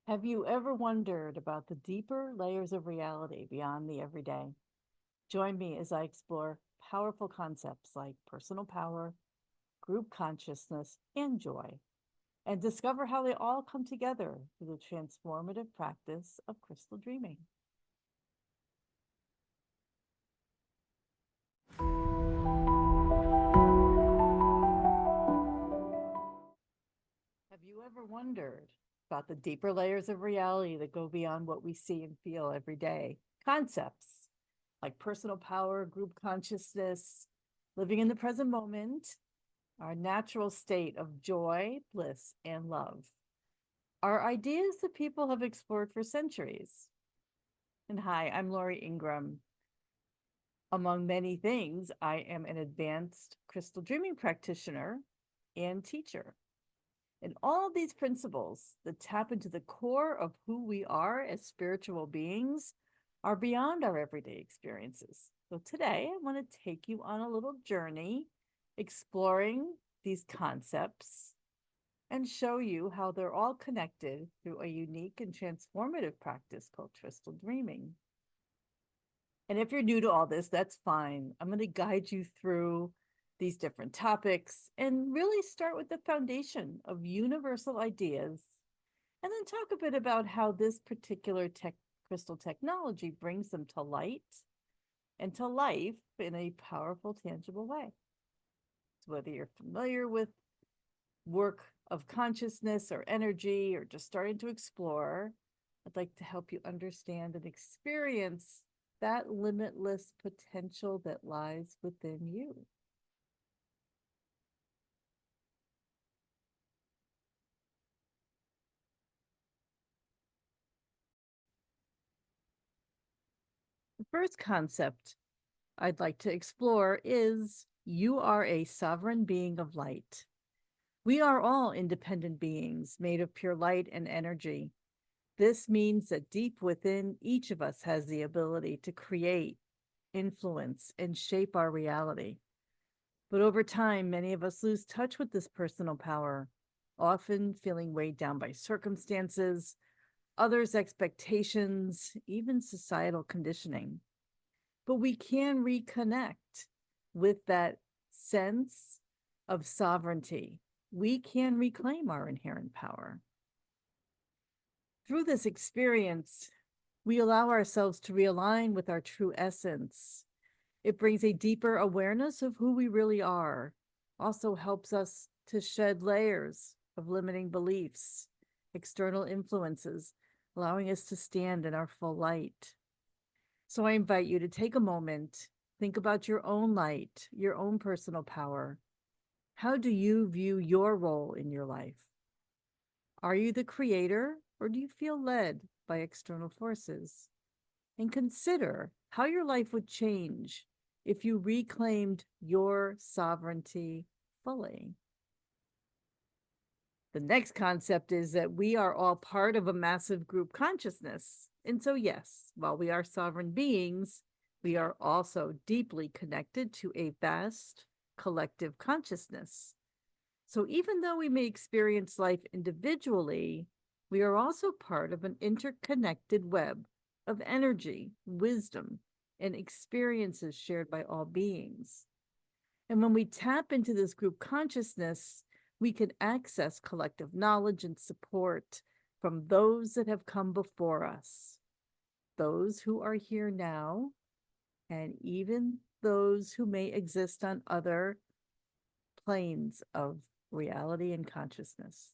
Have you ever wondered about the deeper layers of reality beyond the everyday? Join me as I explore powerful concepts like personal power, group consciousness, and joy, and discover how they all come together through the transformative practice of crystal dreaming. Have you ever wondered about the deeper layers of reality that go beyond what we see and feel every day? Concepts like personal power, group consciousness, living in the present moment, our natural state of joy, bliss, and love are ideas that people have explored for centuries. And hi, I'm Lori Ingram. Among many things, I am an advanced crystal dreaming practitioner and teacher. And all of these principles that tap into the core of who we are as spiritual beings are beyond our everyday experiences. So today, I want to take you on a little journey exploring these concepts and show you how they're all connected through a unique and transformative practice called crystal dreaming. And if you're new to all this, that's fine. I'm going to guide you through these different topics and really start with the foundation of universal ideas and then talk a bit about how this particular crystal technology brings them to light and to life in a powerful, tangible way. So whether you're familiar with work of consciousness or energy or just starting to explore, I'd like to help you understand and experience that limitless potential that lies within you. The first concept I'd like to explore is you are a sovereign being of light. We are all independent beings made of pure light and energy. This means that deep within each of us has the ability to create, influence, and shape our reality. But over time, many of us lose touch with this personal power, often feeling weighed down by circumstances, others' expectations, even societal conditioning. But we can reconnect with that sense of sovereignty. We can reclaim our inherent power. Through this experience, we allow ourselves to realign with our true essence. It brings a deeper awareness of who we really are, also helps us to shed layers of limiting beliefs, external influences, allowing us to stand in our full light. So I invite you to take a moment, think about your own light, your own personal power. How do you view your role in your life? Are you the creator, or do you feel led by external forces? And consider how your life would change if you reclaimed your sovereignty fully. The next concept is that we are all part of a massive group consciousness. And so, yes, while we are sovereign beings, we are also deeply connected to a vast collective consciousness. So, even though we may experience life individually, we are also part of an interconnected web of energy, wisdom, and experiences shared by all beings. And when we tap into this group consciousness, we can access collective knowledge and support from those that have come before us, those who are here now, and even those who may exist on other planes of reality and consciousness.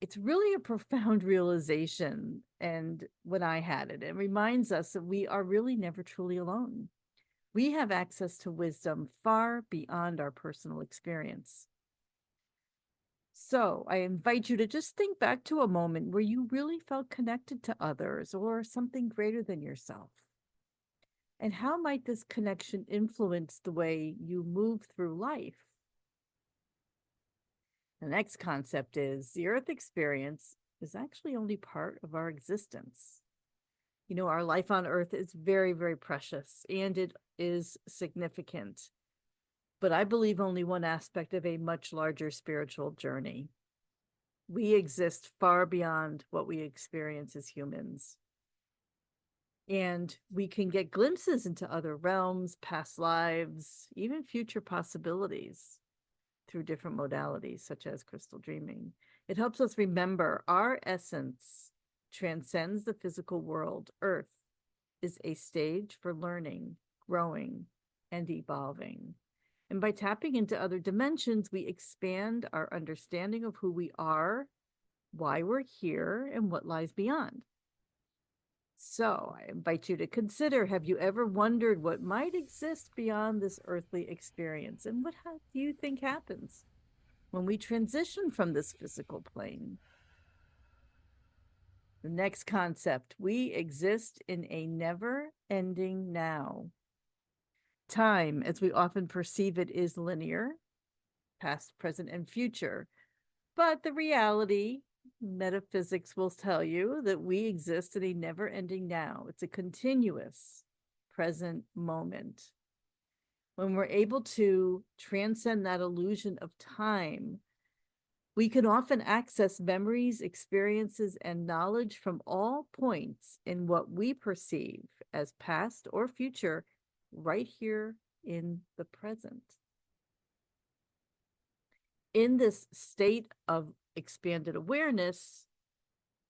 It's really a profound realization. And when I had it, it reminds us that we are really never truly alone. We have access to wisdom far beyond our personal experience. So I invite you to just think back to a moment where you really felt connected to others or something greater than yourself. And how might this connection influence the way you move through life? The next concept is the earth experience is actually only part of our existence. You know, our life on earth is very, very precious and it is significant. But I believe only one aspect of a much larger spiritual journey. We exist far beyond what we experience as humans. And we can get glimpses into other realms, past lives, even future possibilities through different modalities, such as crystal dreaming. It helps us remember our essence transcends the physical world. Earth is a stage for learning, growing, and evolving. And by tapping into other dimensions, we expand our understanding of who we are, why we're here, and what lies beyond. So I invite you to consider, have you ever wondered what might exist beyond this earthly experience? And what do you think happens when we transition from this physical plane? The next concept, we exist in a never ending now. Time, as we often perceive it, is linear, past, present, and future. But the reality, metaphysics will tell you that we exist in a never ending now. It's a continuous present moment. When we're able to transcend that illusion of time, we can often access memories, experiences, and knowledge from all points in what we perceive as past or future right here in the present. In this state of expanded awareness,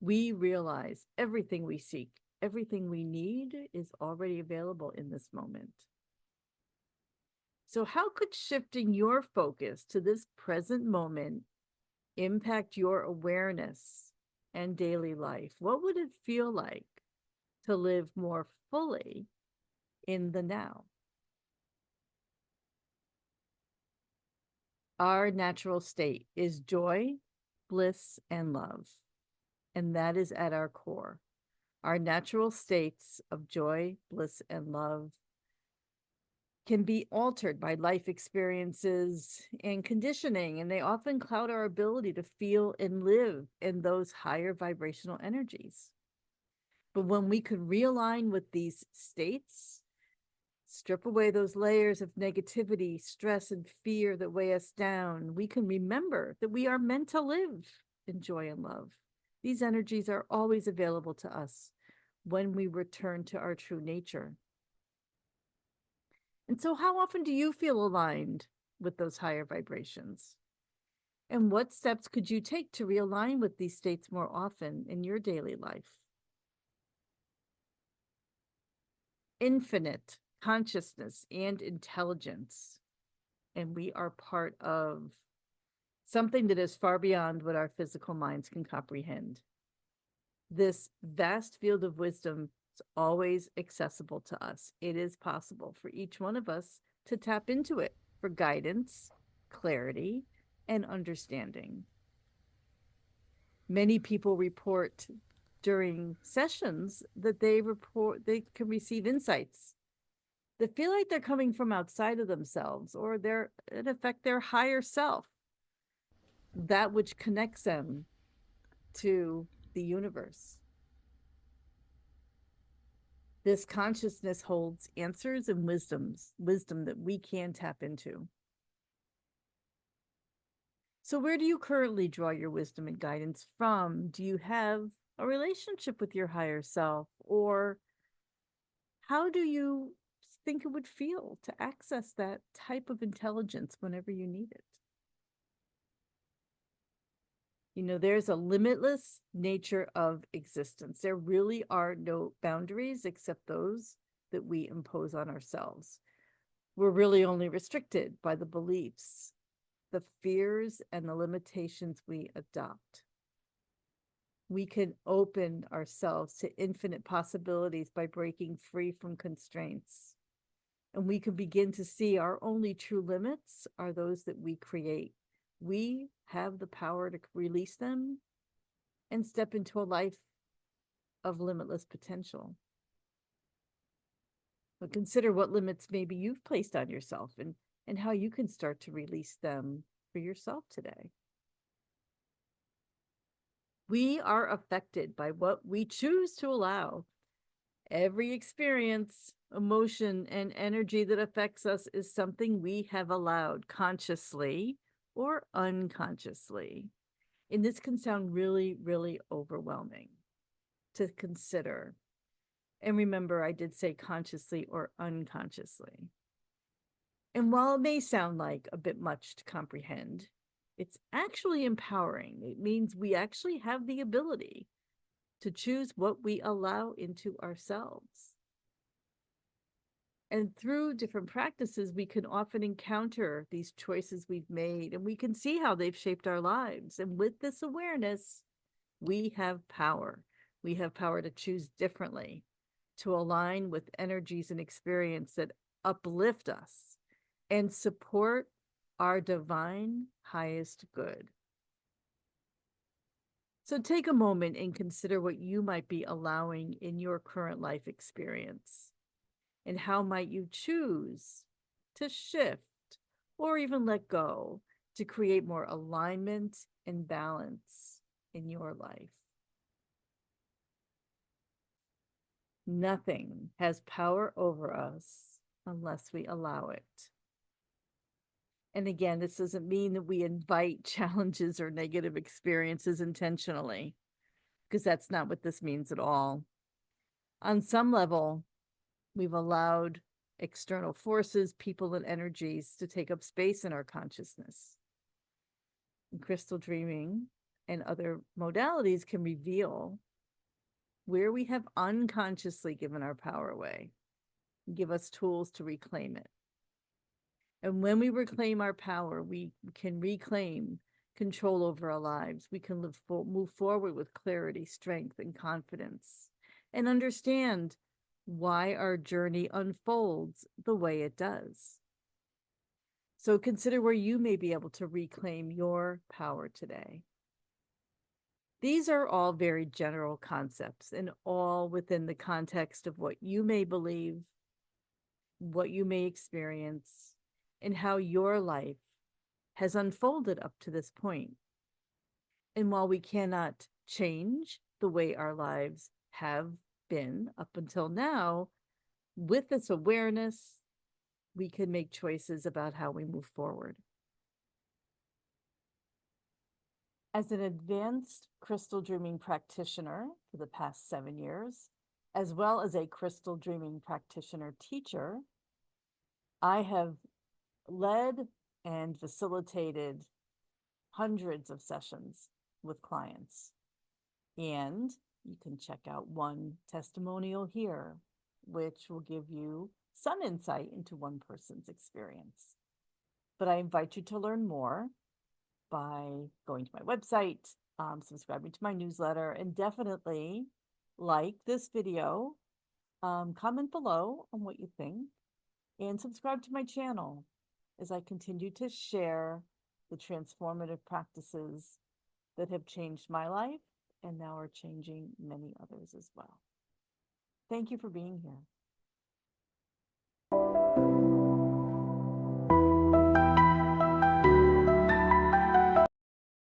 we realize everything we seek, everything we need is already available in this moment. So, how could shifting your focus to this present moment impact your awareness and daily life? What would it feel like to live more fully in the now? Our natural state is joy, bliss, and love. And that is at our core. Our natural states of joy, bliss, and love can be altered by life experiences and conditioning, and they often cloud our ability to feel and live in those higher vibrational energies. But when we could realign with these states, strip away those layers of negativity, stress, and fear that weigh us down, we can remember that we are meant to live in joy and love. These energies are always available to us when we return to our true nature. And so, how often do you feel aligned with those higher vibrations? And what steps could you take to realign with these states more often in your daily life? Infinite consciousness and intelligence. And we are part of something that is far beyond what our physical minds can comprehend. This vast field of wisdom is always accessible to us. It is possible for each one of us to tap into it for guidance, clarity, and understanding. Many people report during sessions that they can receive insights that feel like they're coming from outside of themselves, or they're in effect their higher self, that which connects them to the universe. This consciousness holds answers and wisdom that we can tap into. So where do you currently draw your wisdom and guidance from? Do you have a relationship with your higher self, or how do you think it would feel to access that type of intelligence whenever you need it? You know, there's a limitless nature of existence. There really are no boundaries except those that we impose on ourselves. We're really only restricted by the beliefs, the fears, and the limitations we adopt. We can open ourselves to infinite possibilities by breaking free from constraints. And we can begin to see our only true limits are those that we create. We have the power to release them and step into a life of limitless potential. But consider what limits maybe you've placed on yourself, and how you can start to release them for yourself today. We are affected by what we choose to allow. Every experience, emotion, and energy that affects us is something we have allowed consciously or unconsciously. And this can sound really, really overwhelming to consider. And remember, I did say consciously or unconsciously. And while it may sound like a bit much to comprehend, it's actually empowering. It means we actually have the ability to choose what we allow into ourselves. And through different practices, we can often encounter these choices we've made and we can see how they've shaped our lives. And with this awareness, we have power. We have power to choose differently, to align with energies and experience that uplift us and support our divine highest good. So take a moment and consider what you might be allowing in your current life experience. And how might you choose to shift or even let go to create more alignment and balance in your life? Nothing has power over us unless we allow it. And again, this doesn't mean that we invite challenges or negative experiences intentionally, because that's not what this means at all. On some level, we've allowed external forces, people, and energies to take up space in our consciousness. And crystal dreaming and other modalities can reveal where we have unconsciously given our power away, give us tools to reclaim it. And when we reclaim our power, we can reclaim control over our lives. We can move forward with clarity, strength, and confidence, and understand why our journey unfolds the way it does. So consider where you may be able to reclaim your power today. These are all very general concepts and all within the context of what you may believe, what you may experience, and how your life has unfolded up to this point. And while we cannot change the way our lives have been up until now, with this awareness, we can make choices about how we move forward. As an advanced crystal dreaming practitioner for the past 7 years, as well as a crystal dreaming practitioner teacher, I have led and facilitated hundreds of sessions with clients. And you can check out one testimonial here, which will give you some insight into one person's experience. But I invite you to learn more by going to my website, subscribing to my newsletter, and definitely like this video, comment below on what you think, and subscribe to my channel as I continue to share the transformative practices that have changed my life and now are changing many others as well. Thank you for being here.